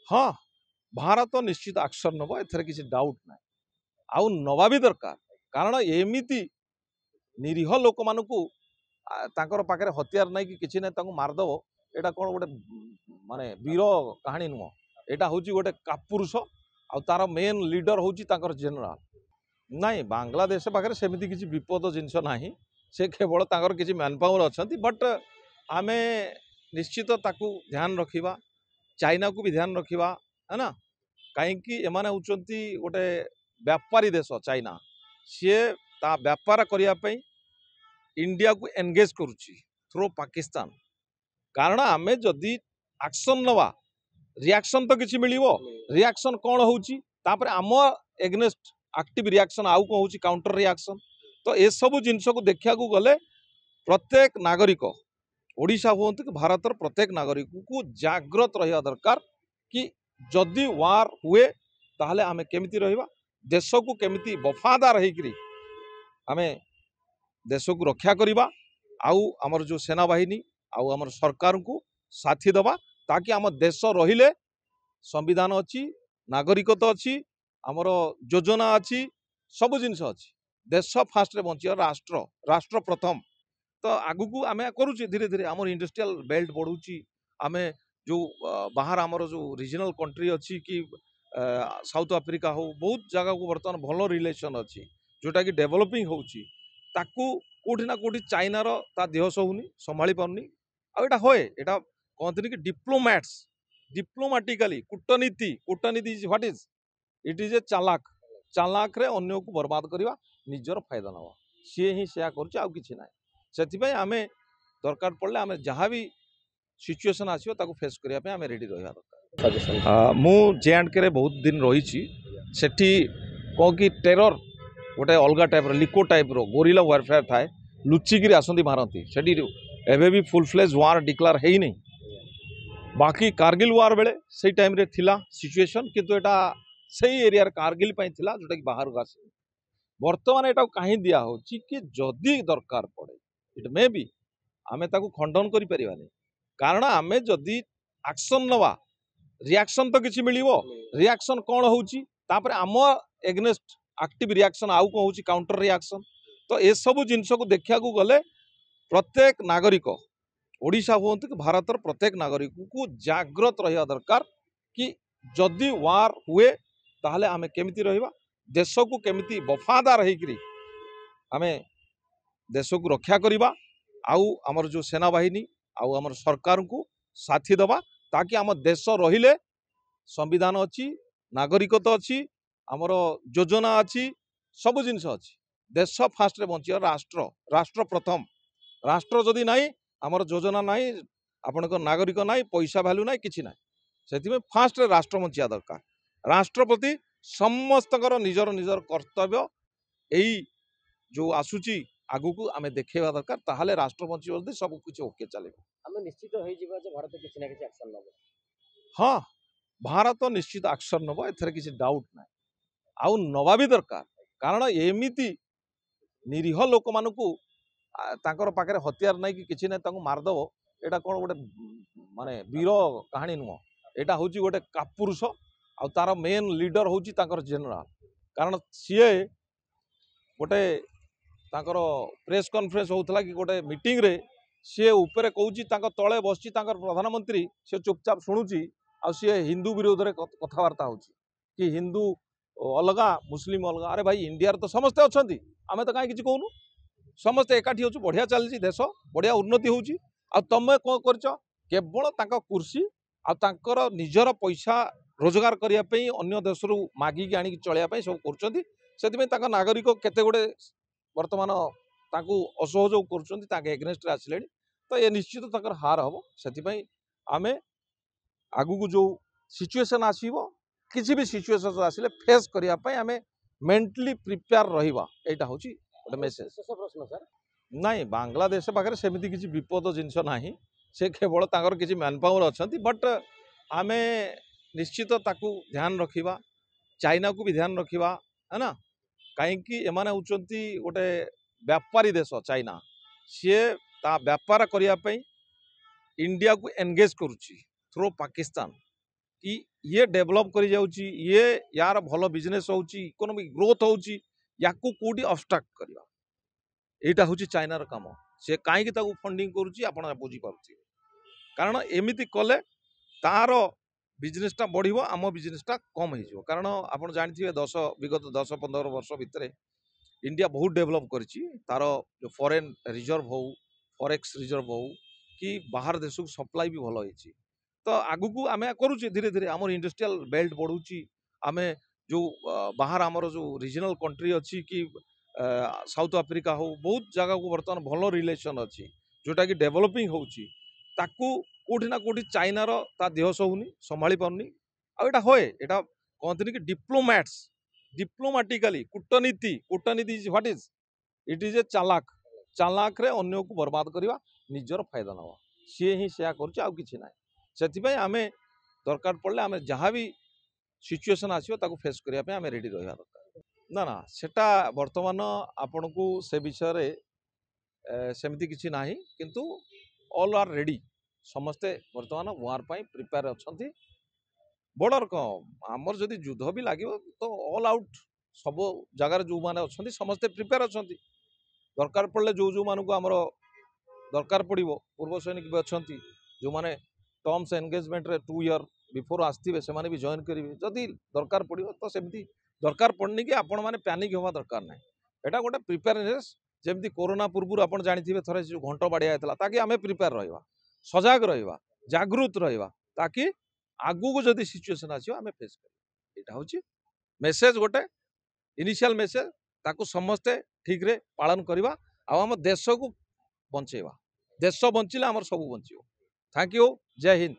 हाँ, भारत निश्चित एक्शन नब एथरे किसी डाउट ना आउ नवा भी दरकार कारण एमिति निरीह लोक मानकू तांकर पाखरे हथियार नहीं कि किसी नहीं मारदेव एटा कौन गोटे माने वीर कहानी नुह एटा हूँ गोटे कापुरुष आ तार मेन लीडर हूँ जनरल नाई बांग्लादेश पाखे सेमती किसी विपद जिनस ना से केवल तांकर किसी मैन पावर अच्छा बट आमे निश्चित ताकू ध्यान रखिबा चाइना को भी ध्यान रखिबा है ना कहीं एमाने होचंती गोटे व्यापारी देश चाइना सी ता व्यापार करने इंडिया को एंगेज करुच्ची थ्रू पाकिस्तान कारण आमे जदि एक्शन नवा रिएक्शन तो किसी मिलिबो रिएक्शन कौन होउची तापर आम एग्नेस्ट एक्टिव रिएक्शन आउ कौन होउची काउंटर रिएक्शन तो ए सब जिनस को देखा गले प्रत्येक नागरिक ओडिशा हूँ कि भारत प्रत्येक नागरिक को जाग्रत रहा दरकार कि जदि वार हुए ताहले आमे केमिति रहिबा देश को केमिति वफादार होकरी आमे देश को रक्षा करवा आउ आमर जो सेना बाहिनी आउ आमर सरकार को साथी दबा ताकि आम देश रहिले संविधान अच्छी नागरिकता अच्छी आमर योजना अच्छी सब जिनस अच्छी देश फास्ट रे बंचिया राष्ट्र राष्ट्र प्रथम तो आगु को आमे करूची धीरे धीरे आमर इंडस्ट्रियल बेल्ट बढ़ुची आमे जो बाहर आमर जो रीजनल कंट्री अच्छी कि साउथ अफ्रीका हो बहुत जगह को बर्तमान भल रिलेशन अच्छी जोटा कि डेवलपिंग होची ताकू कोठी ना कोठी चाइनार ता देह सहुनी संभाली पारुनी आ एटा होए एटा कहते कि डिप्लोमैट्स डिप्लोमेटिकली कूटनीति कूटनीति what is it is a चालाक चालाक रे अन्य को बर्बाद करवा निजर फायदा नवा सी ही सेया करुचे आ किछि ना से आमे दरकार पड़े आमे जहाँ भी सिचुएशन आसो ताको फेस करने पे आमे रेडी रहा दरकार मु जे&के रे बहुत दिन रही सेठी कौन कि टेरर गोटे अलग टाइप लिको टाइप गोरिला वारफेयर थाए लुचिकी आसती मारती सेठी एबे भी फुल फ्लेज वार डिक्लेयर है ही नहीं बाकी कारगिल वार बेले से टाइम रे थिला सिचुएशन किंतु एटा सही एरिया कारगिल पई थिला जोटा कि बाहर को आसे वर्तमान एटा कहीं दिया हो कि जदि दरकार पड़े इट मे बी आमे ताकू खंडन करि परिबानी कारण आमे जदि एक्शन नवा रिएक्शन तो किसी मिलिबो रिएक्शन कौन होउची तापर आम एग्नेस्ट एक्टिव रिएक्शन आउ कौन होउची काउंटर रिएक्शन तो ए सब जिनस को देखा गले प्रत्येक नागरिक ओडिशा हूँ कि भारत प्रत्येक नागरिक को जाग्रत रहा दरकार कि जदि वार हुए ताहले आमे केमिति रहिबा देश को केमिति वफादार होकरी आमे देश को रक्षा करवा आउ आमर जो सेना बाहिनी आउ आमर सरकार को साथी दबा ताकि आम देश रहिले संविधान अच्छी नागरिकता अच्छी आमर योजना अच्छी सब जिनस अच्छी देश फास्ट रे बंचिया राष्ट्र राष्ट्र प्रथम राष्ट्र जदि नाई आमर योजना नाई आपण नागरिक नाई पैसा भैल्यू नाई किछि नाई से फास्ट रे राष्ट्र बंचिया दरकार राष्ट्रपति समस्त निजर निजर कर्तव्य यही जो आसूची आगु को आमे देखा दरकार ताहले राष्ट्र बंची सब कुछ ओके चलेगा आमे निश्चित होई जिबा जे भारत किछि ना किछि एक्शन नबो हाँ भारत निश्चित एक्शन नब एथरे किसी डाउट ना आउ नवा भी दरकार कारण एमिति निरीह लोक मानकू तांकर पाखरे हथियार नहीं कि किसी नहीं मारदेव एटा कौन गोटे माने वीर कहानी नुह एटा हूँ गोटे कापुरुष आ तार मेन लीडर हूँ जनरल कारण सी गोटे तांकर प्रेस कॉन्फ्रेंस होता कि गोटे मीटिंग रे सी उपरे कहूँ तले बस प्रधानमंत्री सी चुपचाप शुणुची आ सी हिंदू विरोध में कथबार्ता हो कि हिंदू अलगा मुस्लिम अलगा अरे भाई इंडिया तो समस्ते अच्छा आम तो कहीं कहूनु समस्ते एकाठी होचु बढ़िया चलती देश बढ़िया उन्नति होची आ तमे कौन करछ केवल तांका कुर्सी आ तांकर निजर पैसा रोजगार करने पे अन्य देश मागिकी आनिक चलिया सब कर नागरिक केते गुड़े वर्तमान ताकू असहयोग कर एग्नेस्ट आसिले तो ये निश्चित तकर हार हम से आमे आगु को जो सिचुएशन आसीबो किसी भी सिचुएशन आसिले फेस करने आमे मेंटली प्रिपेयर रहिबा एटा होची गोटे मेसेज प्रश्न सर नाई बांग्लादेश पाखे सेमती किसी विपद जिनस ना से केवल ताकर किसी मैन पावर अच्छा बट आमे निश्चित ताकू ध्यान रखिबा चाइना को भी ध्यान रखिबा है ना कहीं एमाने होचंती गोटे व्यापारी देश चाइना सी ता व्यापार करने इंडिया को एंगेज करुच्ची थ्रू पाकिस्तान कि ये डेभलप कर जाउची ये यार भल बिजनेस होउची इकोनॉमिक ग्रोथ होउची याकू कोडी ऑब्स्ट्रक्ट करबा एटा होउची चाइनार काम से काहे कि ताकू फंडिंग करूची आपण बुझी पारुची कारण एमिति कले तार बिजनेसटा बढ़िबो आम बिजनेसटा कम हो कारण आप जानते विगत 10-15 वर्ष भितर इंडिया बहुत डेभलप करिछि तार जो फॉरेन रिजर्व हो फॉरेक्स रिजर्व हो कि बाहर देश को सप्लाई भी भल होइछि तो आगु को आमे करूचे धीरे धीरे आम इंडस्ट्रियल बेल्ट बढ़ुची आमे जो बाहर आमर जो रीजनल कंट्री अच्छी कि साउथ आफ्रिका हो बहुत जगह को बर्तमान भल रिलेशन अच्छी जोटा कि डेभलपिंग होउची ताकू कोठी ना कोठी चाइनार ता देह सहुनी संभाली पारुनी आ एटा होए एटा कहतनी कि डिप्लोमाटिकली कूटनीति कूटनीति what is it is a चालाक चालाक रे अन्य को बर्बाद करवा निजर फायदा नवा सी ही सेया करूचे आ किछि नाही सेथिबाई आमे दरकार पड़ले आमे जहाँ भी सिचुएशन आसियो ताको फेस करिया पे आमे रेडी रहिबा दरकार ना ना सेटा वर्तमान आपन को से विषय रे सेमती किछि नाही किंतु ऑल आर रेडी समस्ते वर्तमान वार पाई प्रिपेयर अछंती बॉर्डर कम आमर जदि युद्ध भी लागिवो तो ऑल आउट सब जगार जो माने अछंती समस्ते प्रिपेयर अछंती दरकार पड़ले जो जो मानक आमर दरकार पड़िबो पूर्व सैनिक भी अछंती जो माने टर्म्स एंगेजमेंट रे 2 ईयर बिफोर आस्थिबे से माने भी जॉइन करिवे जदि दरकार पड़िबो तो सेमती दरकार पड़नी कि आपण माने पैनिक होवा दरकार नाही एटा गोटे प्रिपेयरनेस जेमती कोरोना पूर्व आपण जानिथिबे थरे जो घंटा बाड़िया हेतला ताकि आमे प्रिपेयर रहइबा सजग रहिबा जागृत रहिबा ताकि आगु को जदि सिचुएशन आसियो आमे फेस करिबा एटा होची मेसेज गोटे इनिशियल मेसेज ताकू समस्ते ठीक रे पालन करिबा आ हम देश को बंचेबा देश बंचिले हमर सब बंचिबो थैंक यू जय हिंद।